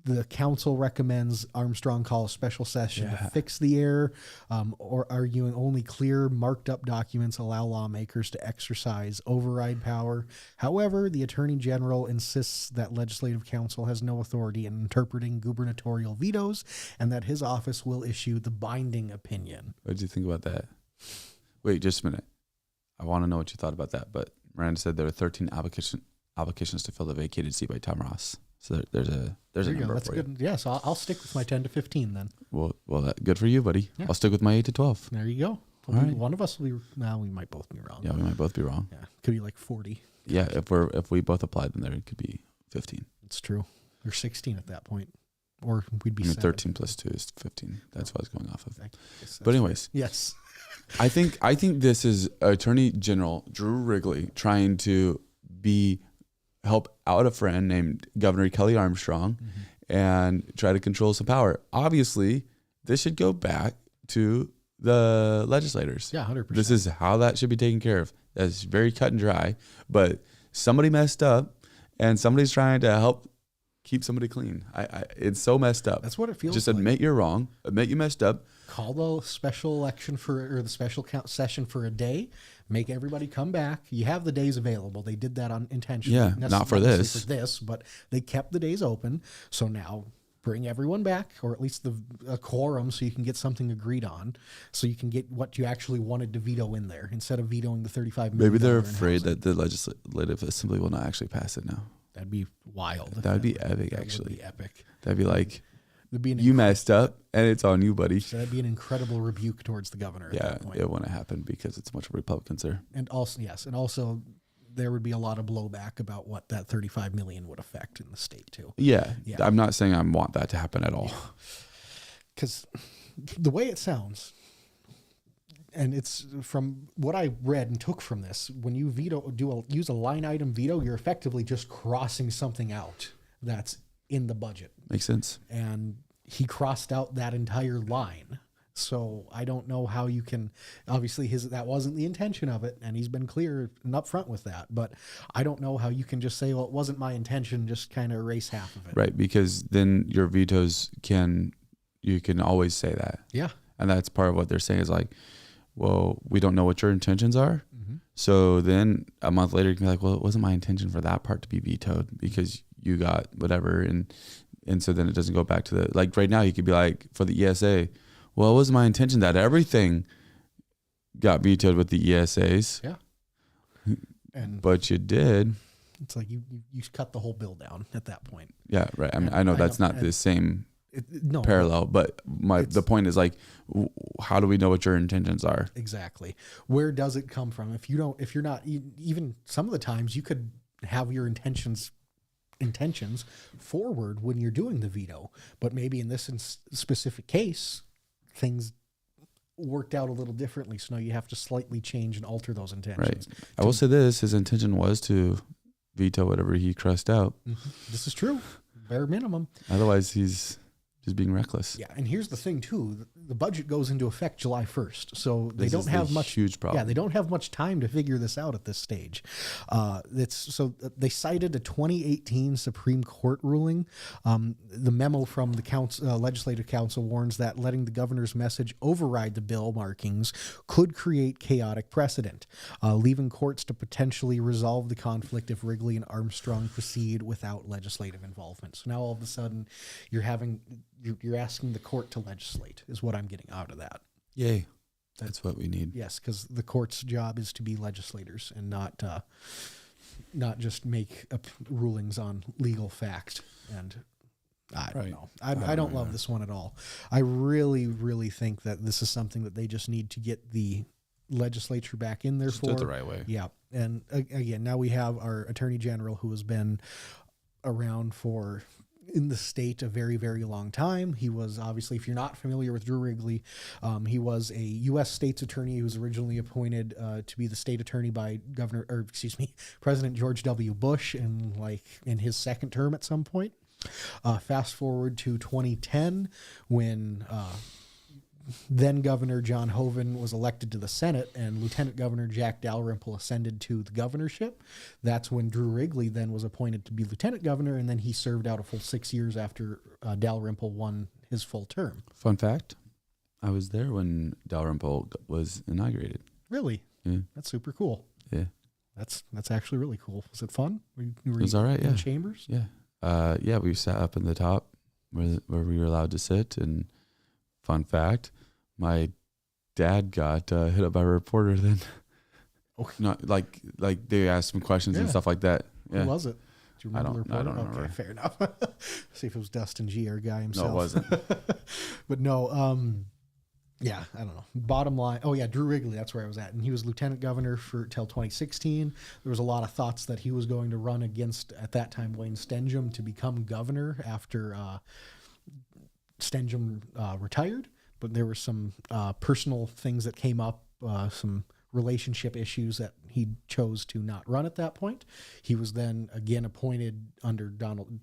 The council recommends Armstrong call a special session to fix the error, or arguing only clear marked up documents allow lawmakers to exercise override power. However, the Attorney General insists that Legislative Council has no authority in interpreting gubernatorial vetoes, and that his office will issue the binding opinion. What did you think about that? Wait, just a minute. I want to know what you thought about that. But Miranda said there are 13 applications to fill the vacated seat by Tom Ross. So there's a number That's for good. you. Yeah, so I'll stick with my 10 to 15 then. Well, good for you, buddy. Yeah. I'll stick with my 8 to 12. There you go. All right. One of us will be. No, we might both be wrong. Yeah, we might both be wrong. Yeah, could be like 40. Yeah, if we both applied, then there could be 15. It's true. Or 16 at that point, or we'd be. 13 plus 2 is 15. That's what I was going off of. That's But anyways, fair. Yes. I think this is Attorney General Drew Wrigley trying to help out a friend named Governor Kelly Armstrong and try to control some power. Obviously, this should go back to the legislators. Yeah, 100%. This is how that should be taken care of. That's very cut and dry. But somebody messed up, and somebody's trying to help keep somebody clean. It's so messed up. That's what it feels Just like. admit you're wrong. Admit you messed up. Call the special election or the special session for a day. Make everybody come back. You have the days available. They did that intentionally. Yeah, not for this. For this, but they kept the days open. So now bring everyone back, or at least a quorum, so you can get something agreed on, so you can get what you actually wanted to veto in there instead of vetoing the $35 million. Maybe they're afraid that the legislative assembly will not actually pass it now. That'd be wild. That would be epic, actually. That would be epic. That'd be like, That'd be you messed up, and it's on you, buddy. So that'd be an incredible rebuke towards the governor at Yeah, that point. it wouldn't happen because it's a bunch of Republicans there. And also, yes, and also there would be a lot of blowback about what that $35 million would affect in the state too. Yeah, Yeah. I'm not saying I want that to happen at all. Because the way it sounds, and it's from what I read and took from this, when you use a line item veto, you're effectively just crossing something out that's in the budget. Makes sense. And he crossed out that entire line. So I don't know how you can, obviously that wasn't the intention of it, and he's been clear and upfront with that, but I don't know how you can just say, well, it wasn't my intention, just kind of erase half of it. Right, because then your vetoes you can always say that. Yeah. And that's part of what they're saying is like, well, we don't know what your intentions are. So then a month later you can be like, well, it wasn't my intention for that part to be vetoed because you got whatever. And so then it doesn't go back to like right now you could be like for the ESA, well, it wasn't my intention that everything got vetoed with the ESAs. Yeah. But you did. It's like you cut the whole bill down at that point. Yeah, right. I mean, I know that's not the same parallel, but the point is like, how do we know what your intentions are? Exactly. Where does it come from? If you're not even some of the times you could have your intentions forward when you're doing the veto, but maybe in this specific case, things worked out a little differently. So now you have to slightly change and alter those intentions. Right. I will say this: his intention was to veto whatever he crossed out. Mm-hmm. This is true, bare minimum. Otherwise, he's just being reckless. Yeah, and here's the thing too: the budget goes into effect July 1st, so they This don't is have the much. huge problem. Yeah, they don't have much time to figure this out at this stage. They cited a 2018 Supreme Court ruling. The memo from the Legislative Council warns that letting the governor's message override the bill markings could create chaotic precedent, leaving courts to potentially resolve the conflict if Wrigley and Armstrong proceed without legislative involvement. So now all of a sudden, you're asking the court to legislate, is what I'm getting out of that. Yay. That's what we need. Yes, because the court's job is to be legislators and not just make rulings on legal fact. And I don't know. I don't love this one at all. I really, really think that this is something that they just need to get the legislature back in there Just for. do it the right way. Yeah. And again, now we have our Attorney General who has been around in the state a very, very long time. He was obviously, if you're not familiar with Drew Wrigley, he was a U.S. state's attorney who was originally appointed to be the state attorney by President George W. Bush in his second term at some point. Fast forward to 2010 when then Governor John Hoeven was elected to the Senate and Lieutenant Governor Jack Dalrymple ascended to the governorship. That's when Drew Wrigley then was appointed to be Lieutenant Governor, and then he served out a full 6 years after Dalrymple won his full term. Fun fact, I was there when Dalrymple was inaugurated. Really? Yeah. That's super cool. Yeah. That's actually really cool. Was it fun? It was all right, in yeah. Chambers? Yeah. Yeah, we sat up in the top where we were allowed to sit, and fun fact, my dad got hit up by a reporter then. Okay. Not like they asked him questions and stuff like that. Yeah. Who was it? Do you remember the reporter? I don't remember. Okay, fair enough. See if it was Dustin G, our guy himself. No, it wasn't. But no, yeah, I don't know. Bottom line, Drew Wrigley, that's where I was at. And he was lieutenant governor till 2016. There was a lot of thoughts that he was going to run against, at that time, Wayne Stenjum to become governor after Stenjum retired. But there were some personal things that came up, some relationship issues that he chose to not run at that point. He was then again appointed under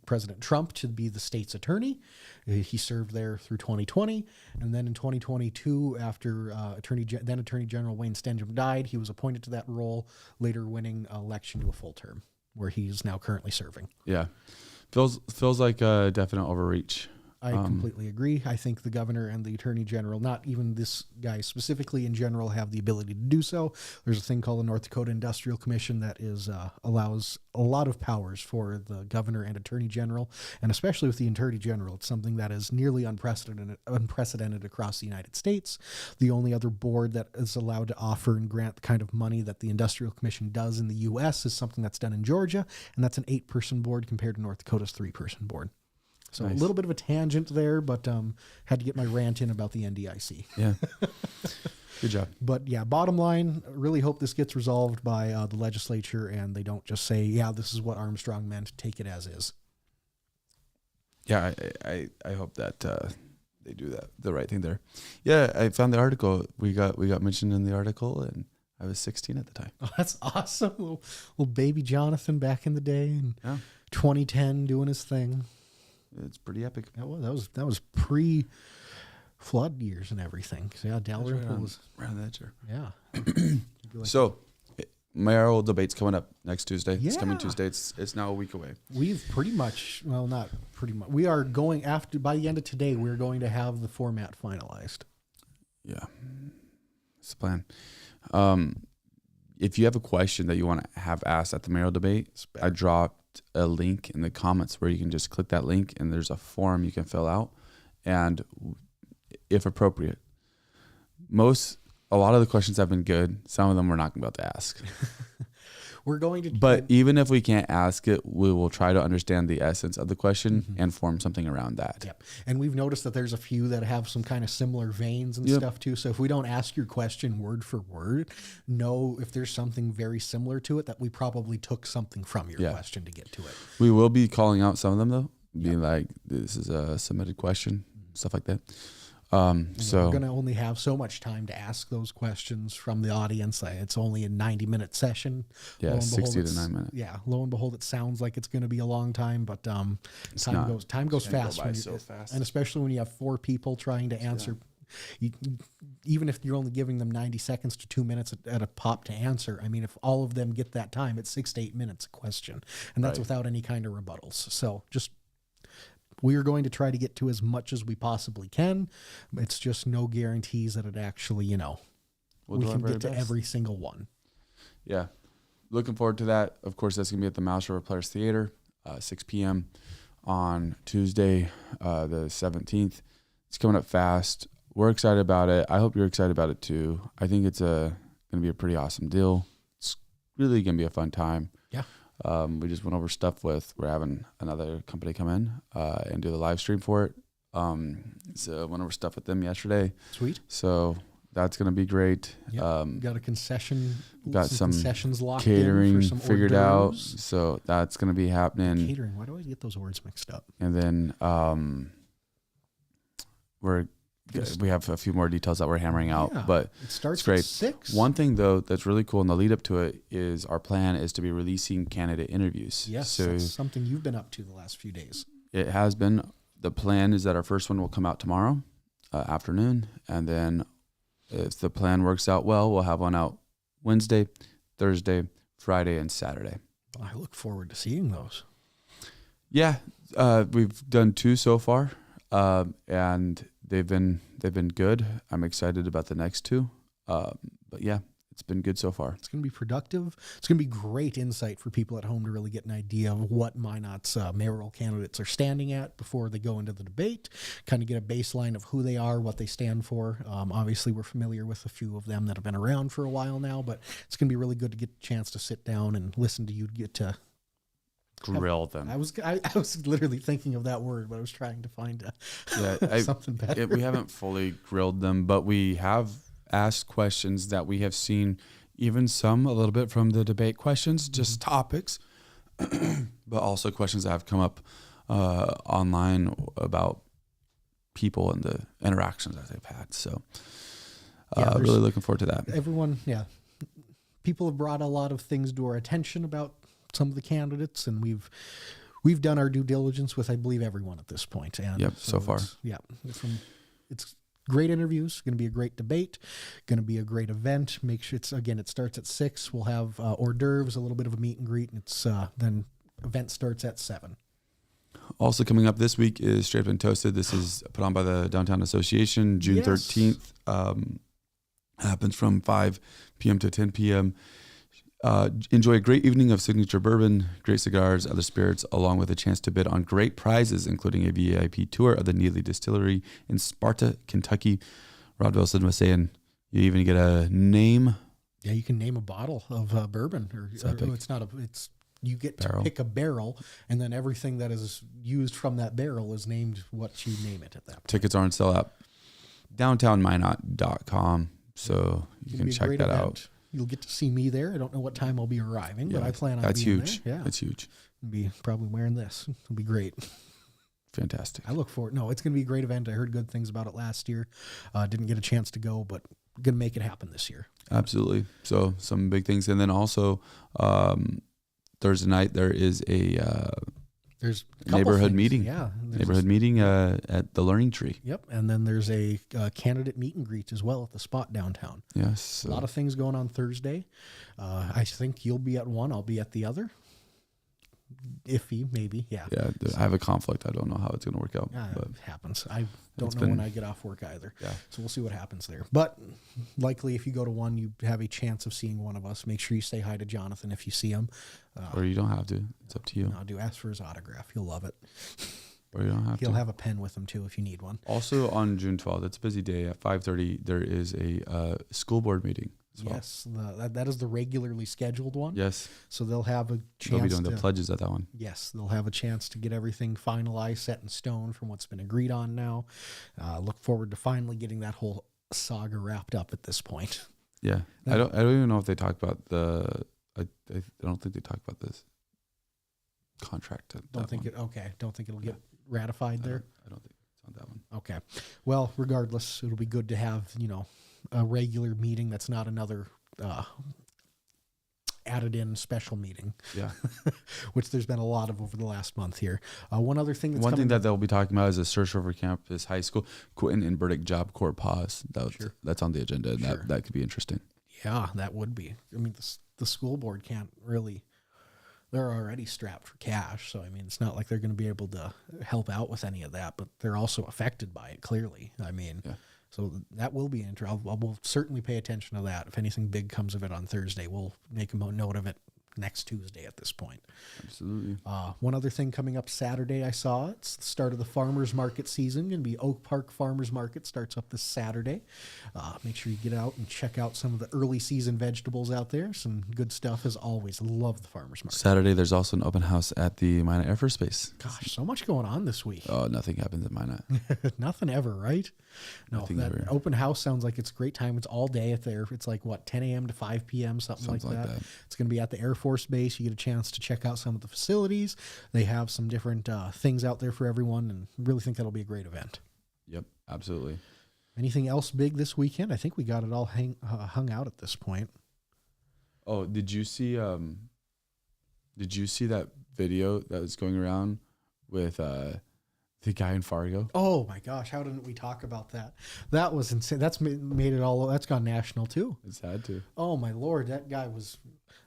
President Trump to be the state's attorney. He served there through 2020. And then in 2022, after Attorney General Wayne Stenjum died, he was appointed to that role, later winning election to a full term, where he is now currently serving. Yeah. Feels like a definite overreach. I completely agree. I think the governor and the attorney general, not even this guy specifically in general, have the ability to do so. There's a thing called the North Dakota Industrial Commission that allows a lot of powers for the governor and attorney general, and especially with the attorney general, it's something that is nearly unprecedented across the United States. The only other board that is allowed to offer and grant the kind of money that the Industrial Commission does in the U.S. is something that's done in Georgia, and that's an 8-person board compared to North Dakota's 3-person board. So nice. A little bit of a tangent there, but had to get my rant in about the NDIC. Yeah. Good job. But yeah, bottom line, really hope this gets resolved by the legislature and they don't just say, yeah, this is what Armstrong meant, take it as is. Yeah, I hope that they do the right thing there. Yeah, I found the article. We got mentioned in the article, and I was 16 at the time. Oh, that's awesome. Little baby Jonathan back in the day in 2010 doing his thing. It's pretty epic. That was pre-flood years and everything. So yeah, Dalrymple was around that year. Yeah. So, mayoral debate's coming up next Tuesday. Yeah. It's coming Tuesday. It's now a week away. We've not pretty much. We are going by the end of today. We're going to have the format finalized. Yeah, it's the plan. If you have a question that you want to have asked at the mayoral debate, I dropped a link in the comments where you can just click that link and there's a form you can fill out, and if appropriate, a lot of the questions have been good. Some of them we're not about to ask. we're going to. But even if we can't ask it, we will try to understand the essence of the question and form something around that. Yep. And we've noticed that there's a few that have some kind of similar veins and stuff too. So if we don't ask your question word for word, know if there's something very similar to it that we probably took something from your question to get to it. We will be calling out some of them though, being like, this is a submitted question, stuff like that. So we're going to only have so much time to ask those questions from the audience. It's only a 90-minute session. Yeah, 60 to 9 minutes. Yeah, lo and behold, it sounds like it's going to be a long time, but time goes fast, fast, and especially when you have 4 people trying to answer. Even if you're only giving them 90 seconds to 2 minutes at a pop to answer, I mean, if all of them get that time, it's 6 to 8 minutes a question, and that's without any kind of rebuttals. So we are going to try to get to as much as we possibly can. It's just no guarantees that it actually, we can get to every single one. Yeah. Looking forward to that. Of course, that's going to be at the Mouse River Players Theater, 6 p.m. on Tuesday, the 17th. It's coming up fast. We're excited about it. I hope you're excited about it too. I think it's going to be a pretty awesome deal. It's really going to be a fun time. Yeah. We just went over stuff we're having another company come in and do the live stream for it. So went over stuff with them yesterday. Sweet. So that's going to be great. Yep. Got a concession. Got some concessions locked catering in for some figured hors out. So that's going to be happening. Catering. Why do I get those words mixed up? And then we have a few more details that we're hammering out, but it starts great. At 6. One thing though that's really cool in the lead up to it is our plan is to be releasing candidate interviews. Yes, so that's something you've been up to the last few days. It has been. The plan is that our first one will come out tomorrow afternoon, and then if the plan works out well, we'll have one out Wednesday, Thursday, Friday, and Saturday. Well, I look forward to seeing those. Yeah, we've done 2 so far, and they've been good. I'm excited about the next 2, but yeah, it's been good so far. It's going to be productive. It's going to be great insight for people at home to really get an idea of what Minot's mayoral candidates are standing at before they go into the debate, kind of get a baseline of who they are, what they stand for. Obviously, we're familiar with a few of them that have been around for a while now, but it's going to be really good to get a chance to sit down and listen to you get to grill them. I was literally thinking of that word, but I was trying to find something better. We haven't fully grilled them, but we have asked questions that we have seen, even some a little bit from the debate questions, just topics, but also questions that have come up online about people and the interactions that they've had. So really looking forward to that. People have brought a lot of things to our attention about some of the candidates, and we've done our due diligence with, I believe, everyone at this point. And so far. It's great interviews, going to be a great debate, going to be a great event. Make sure it starts at 6. We'll have hors d'oeuvres, a little bit of a meet and greet, and it's then event starts at 7. Also coming up this week is Straight Up and Toasted. This is put on by the Downtown Association, June 13th. Happens from 5 p.m. to 10 p.m. Enjoy a great evening of signature bourbon, great cigars, other spirits, along with a chance to bid on great prizes, including a VIP tour of the Neely Distillery in Sparta, Kentucky. Rod Wilson was saying you even get a name. Yeah, you can name a bottle of bourbon, you get to pick a barrel, and then everything that is used from that barrel is named what you name it at that point. Tickets are on sale at downtownminot.com, so you can check that out. You'll get to see me there. I don't know what time I'll be arriving, but I plan on being huge. there. Yeah, that's huge. I'll be probably wearing this. It'll be great. Fantastic. I look forward. No, it's going to be a great event. I heard good things about it last year. Didn't get a chance to go, but going to make it happen this year. Absolutely. So some big things, and then also Thursday night there is there's neighborhood meeting. Yeah, neighborhood meeting at the Learning Tree. Yep, and then there's a candidate meet and greet as well at the spot downtown. Yes, a lot of things going on Thursday. I think you'll be at one. I'll be at the other. Iffy, maybe. Yeah. Yeah, I have a conflict. I don't know how it's going to work out. But it happens. I don't know when I get off work either. Yeah. So we'll see what happens there. But likely, if you go to one, you have a chance of seeing one of us. Make sure you say hi to Jonathan if you see him. Or you don't have to. It's up to you. No, ask for his autograph. You'll love it. Or you don't have He'll have a pen with him too if you need one. Also on June 12th, it's a busy day. At 5:30, there is a school board meeting as well. Yes, that is the regularly scheduled one. Yes. So they'll have a They'll be chance doing the pledges at that one. Yes, they'll have a chance to get everything finalized, set in stone from what's been agreed on now. Look forward to finally getting that whole saga wrapped up at this point. Yeah. I don't even know if they talk about I don't think they talk about this contract. Don't think it'll get ratified there. I don't think it's on that one. Okay. Well, regardless, it'll be good to have, a regular meeting that's not another added in special meeting. Yeah. Which there's been a lot of over the last month here. One other thing that's one thing that they'll be talking about is a search for campus high school Quentin and Burdick Job Corps pause. That's on the agenda, and that could be interesting. Yeah, that would be. I mean, the school board can't really. They're already strapped for cash, so I mean, it's not like they're going to be able to help out with any of that. But they're also affected by it. Clearly, I mean, so that will be interesting. We'll certainly pay attention to that. If anything big comes of it on Thursday, we'll make a note of it next Tuesday at this point. Absolutely. One other thing coming up Saturday, I saw it's the start of the farmers market season. Going to be Oak Park Farmers Market, starts up this Saturday. Make sure you get out and check out some of the early season vegetables out there. Some good stuff as always. Love the farmers market. Saturday, there's also an open house at the Minot Air Force Base. Gosh, so much going on this week. Oh, nothing happens at Minot. Nothing ever, right? No, Nothing that ever. open house sounds like it's a great time. It's all day at there. It's like 10 a.m. to 5 p.m. Something like that. It's going to be at the Air Force Base. You get a chance to check out some of the facilities. They have some different things out there for everyone, and really think that'll be a great event. Yep, absolutely. Anything else big this weekend? I think we got it all hung out at this point. Oh, did you see that video that was going around with the guy in Fargo? Oh my gosh, how didn't we talk about that? That was insane. That's made it all. That's gone national too. It's had to. Oh my Lord, that guy was.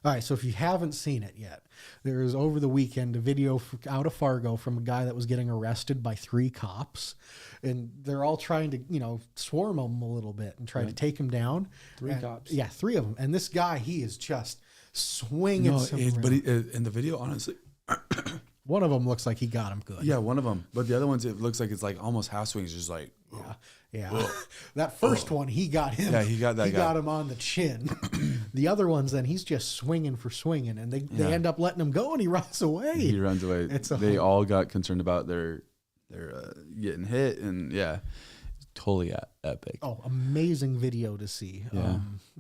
All right, so if you haven't seen it yet, there is over the weekend a video out of Fargo from a guy that was getting arrested by 3 cops, and they're all trying to, swarm him a little bit and try to take him down. 3 cops. Yeah, 3 of them. And this guy, he is just swinging. But in the video, honestly, one of them looks like he got him good. yeah, one of them. But the other ones, it looks like it's like almost half swings, just like. Yeah. That first one, he got him. Yeah, he got that guy. He got him on the chin. The other ones, then he's just swinging for swinging, and they end up letting him go, and he runs away. He runs away. They all got concerned about their getting hit, and totally epic. Oh, amazing video to see. Yeah.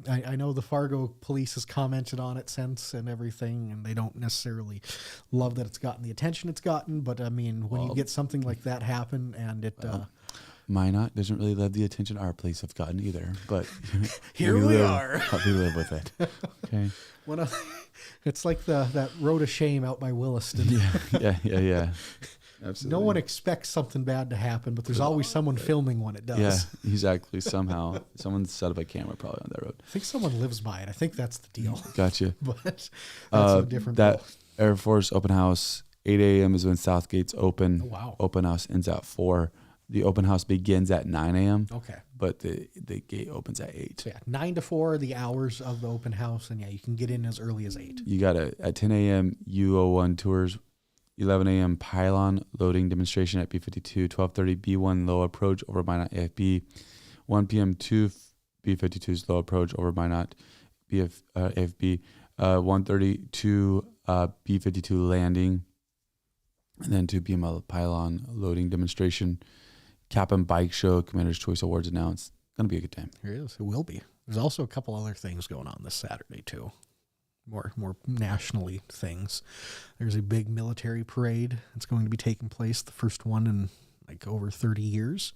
I know the Fargo police has commented on it since and everything, and they don't necessarily love that it's gotten the attention it's gotten, but I mean, when you get something like that happen and it... Minot doesn't really love the attention our police have gotten either, but here we are. We live with it. Okay. It's like that road of shame out by Williston. Yeah. Absolutely. No one expects something bad to happen, but there's always someone filming when it does. Yeah, exactly. Somehow, someone set up a camera probably on that road. I think someone lives by it. I think that's the deal. Gotcha. But that's a different. That Air Force open house, 8 a.m. is when Southgate's open. Oh, wow. Open house ends at 4. The open house begins at 9 a.m. Okay. But the gate opens at 8. So 9 to 4 are the hours of the open house, and you can get in as early as 8. You got at 10 a.m. U01 tours, 11 a.m. pylon loading demonstration at B52, 12:30 B1 low approach over Minot AFB, 1 p.m. 2 B52's low approach over Minot AFB, 1:30 2 B52 landing, and then 2 p.m. pylon loading demonstration. Cap and Bike Show, Commander's Choice Awards announced. Going to be a good time. Here it is. It will be. There's also a couple other things going on this Saturday, too. More nationally things. There's a big military parade that's going to be taking place, the first one in over 30 years.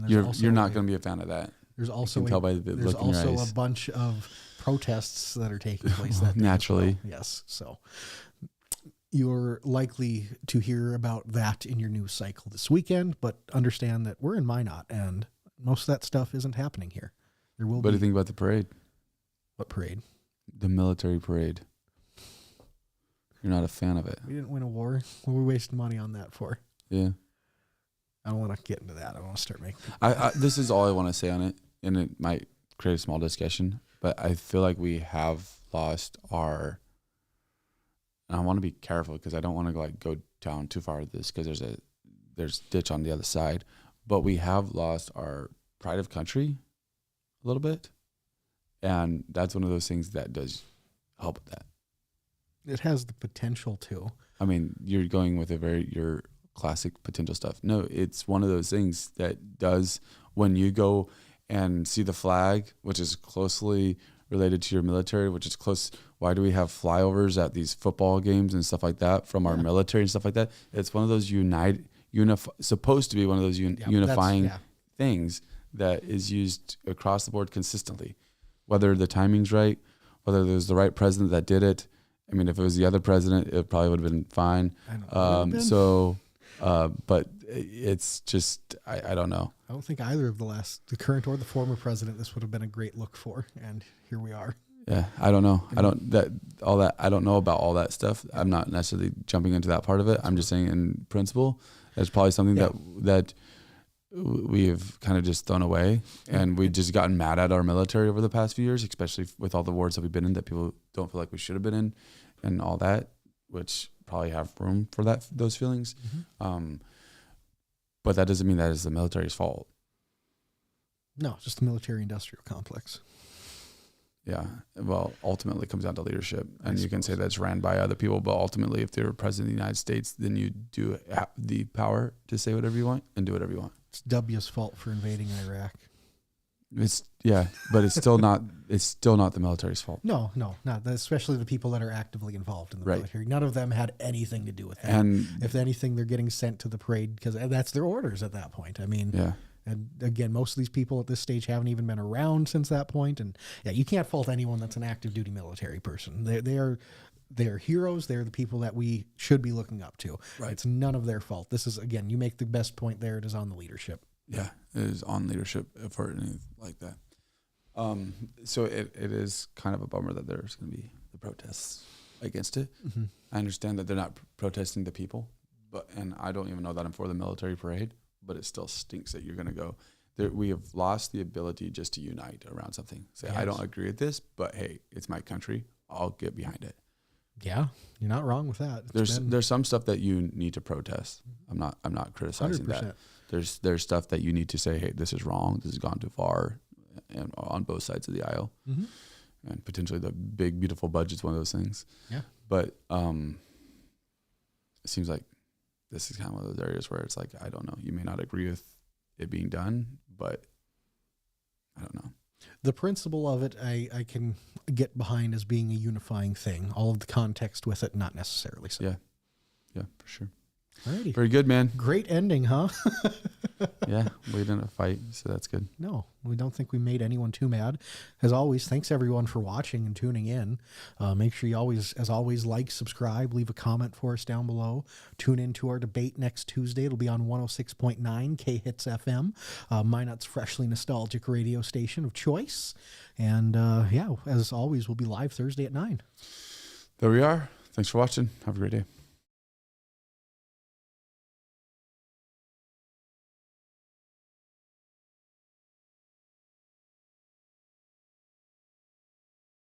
You're not going to be a fan of that. There's also a bunch of protests that are taking place that day. Naturally. Well. Yes. So you're likely to hear about that in your news cycle this weekend, but understand that we're in Minot and most of that stuff isn't happening here. There will be. What do you think about the parade? What parade? The military parade. You're not a fan of it. We didn't win a war. What are we wasting money on that for? Yeah. I don't want to get into that. I don't want to start making... This is all I want to say on it, and it might create a small discussion, but I feel like we have lost our... And I want to be careful because I don't want to go down too far with this because there's ditch on the other side, but we have lost our pride of country a little bit, And that's one of those things that does help with that. It has the potential to. I mean, you're going with your classic potential stuff. No, it's one of those things that does, when you go and see the flag, which is closely related to your military, which is close. Why do we have flyovers at these football games and stuff like that from our military and stuff like that? It's one of those supposed to be one of those unifying things that is used across the board consistently. Whether the timing's right, whether there's the right president that did it. I mean, if it was the other president, it probably would have been fine. But it's just, I don't know. I don't think either of the current or the former president, this would have been a great look for. And here we are. Yeah, I don't know. I don't know about all that stuff. I'm not necessarily jumping into that part of it. I'm just saying in principle, it's probably something that we have kind of just thrown away, and we've just gotten mad at our military over the past few years, especially with all the wars that we've been in that people don't feel like we should have been in and all that, which probably have room for those feelings. But that doesn't mean that is the military's fault. No, just the military industrial complex. Yeah. Well, ultimately it comes down to leadership, and you can say that's ran by other people, but ultimately if they were president of the United States, then you do have the power to say whatever you want and do whatever you want. It's W's fault for invading Iraq. But it's still not the military's fault. No, not especially the people that are actively involved in the military. None of them had anything to do with that. And if anything, they're getting sent to the parade because that's their orders at that point. I mean, and again, most of these people at this stage haven't even been around since that point. And you can't fault anyone that's an active duty military person. They are heroes. They're the people that we should be looking up to. Right. It's none of their fault. This is, again, you make the best point there. It is on the leadership. Yeah, it is on leadership for anything like that. So it is kind of a bummer that there's going to be the protests against it. Mm-hmm. I understand that they're not protesting the people, and I don't even know that I'm for the military parade, but it still stinks that you're going to go there. We have lost the ability just to unite around something. Say, I don't agree with this, but hey, it's my country. I'll get behind it. Yeah, you're not wrong with that. There's some stuff that you need to protest. I'm not criticizing 100%. That. There's stuff that you need to say, hey, this is wrong. This has gone too far, and on both sides of the aisle, and potentially the big beautiful budget's one of those things. Yeah. But it seems like this is kind of one of those areas where it's like, I don't know. You may not agree with it being done, but I don't know. The principle of it, I can get behind as being a unifying thing. All of the context with it, not necessarily so. Yeah, for sure. Alrighty. Very good, man. Great ending, huh? Yeah, we didn't fight, so that's good. No, we don't think we made anyone too mad. As always, thanks everyone for watching and tuning in. Make sure you always like, subscribe, leave a comment for us down below. Tune in to our debate next Tuesday. It'll be on 106.9 K-Hits FM, Minot's freshly nostalgic radio station of choice. And as always, we'll be live Thursday at 9. There we are. Thanks for watching. Have a great day.